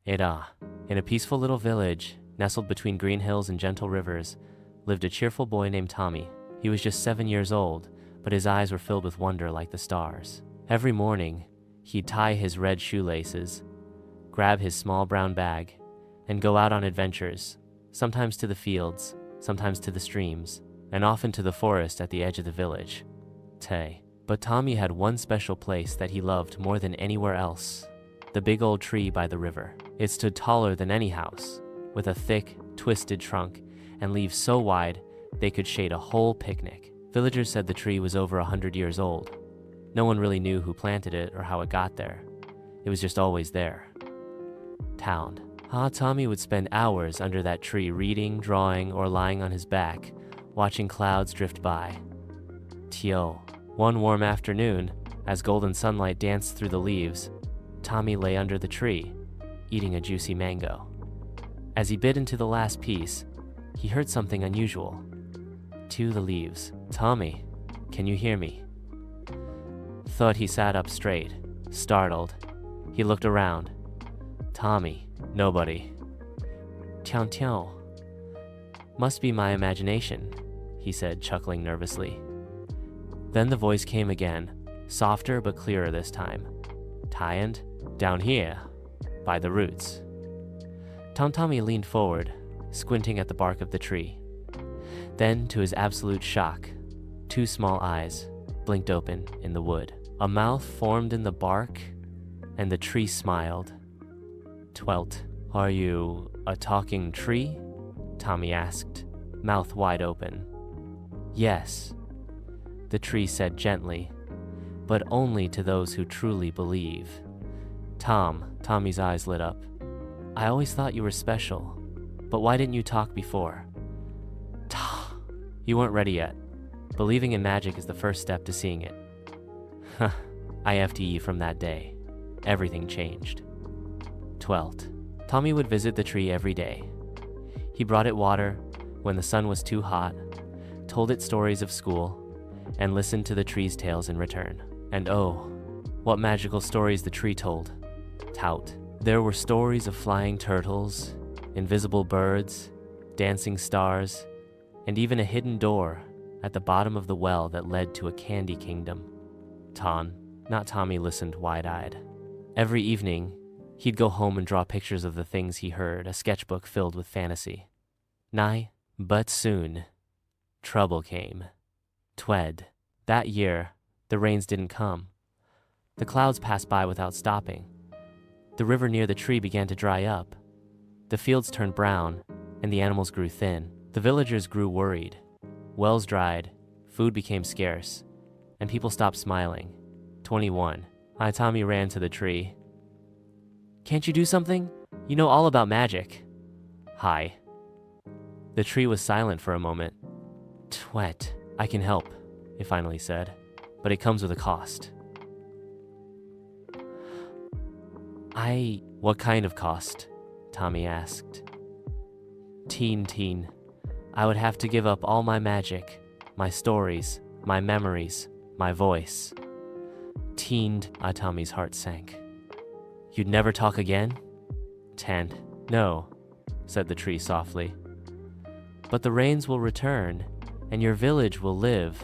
In a peaceful little village, nestled between green hills and gentle rivers, lived a cheerful boy named Tommy. He was just 7 years old, but his eyes were filled with wonder like the stars. Every morning, he'd tie his red shoelaces, grab his small brown bag, and go out on adventures, sometimes to the fields, sometimes to the streams, and often to the forest at the edge of the village. But Tommy had one special place that he loved more than anywhere else: the big old tree by the river. It stood taller than any house, with a thick, twisted trunk and leaves so wide they could shade a whole picnic. Villagers said the tree was over 100 years old. No one really knew who planted it or how it got there. It was just always there. Tommy would spend hours under that tree reading, drawing, or lying on his back, watching clouds drift by. One warm afternoon, as golden sunlight danced through the leaves, Tommy lay under the tree, eating a juicy mango. As he bit into the last piece, he heard something unusual. To the leaves, "Tommy, can you hear me?" Thought he sat up straight, startled. He looked around. Tommy, nobody. Tiao. Must be my imagination, he said, chuckling nervously. Then the voice came again, softer but clearer this time. Tiant, down here, by the roots. Tommy leaned forward, squinting at the bark of the tree. Then, to his absolute shock, 2 small eyes blinked open in the wood. A mouth formed in the bark, and the tree smiled. Twelt. "Are you a talking tree?" Tommy asked, mouth wide open. "Yes," the tree said gently, "but only to those who truly believe." Tommy's eyes lit up. "I always thought you were special, but why didn't you talk before?" "You weren't ready yet. Believing in magic is the first step to seeing it." IFTE from that day. Everything changed. Twelfth. Tommy would visit the tree every day. He brought it water when the sun was too hot, told it stories of school, and listened to the tree's tales in return. And oh, what magical stories the tree told. There were stories of flying turtles, invisible birds, dancing stars, and even a hidden door at the bottom of the well that led to a candy kingdom. Tommy listened wide-eyed. Every evening, he'd go home and draw pictures of the things he heard, a sketchbook filled with fantasy. But soon, trouble came. That year, the rains didn't come. The clouds passed by without stopping. The river near the tree began to dry up. The fields turned brown, and the animals grew thin. The villagers grew worried. Wells dried, food became scarce, and people stopped smiling. 21. Tommy ran to the tree. "Can't you do something? You know all about magic." "Hi." The tree was silent for a moment. "I can help," it finally said, "but it comes with a cost." What kind of cost?" Tommy asked. Teen. I would have to give up all my magic, my stories, my memories, my voice." Tommy's heart sank. "You'd never talk again?" "No," said the tree softly. "But the rains will return, and your village will live,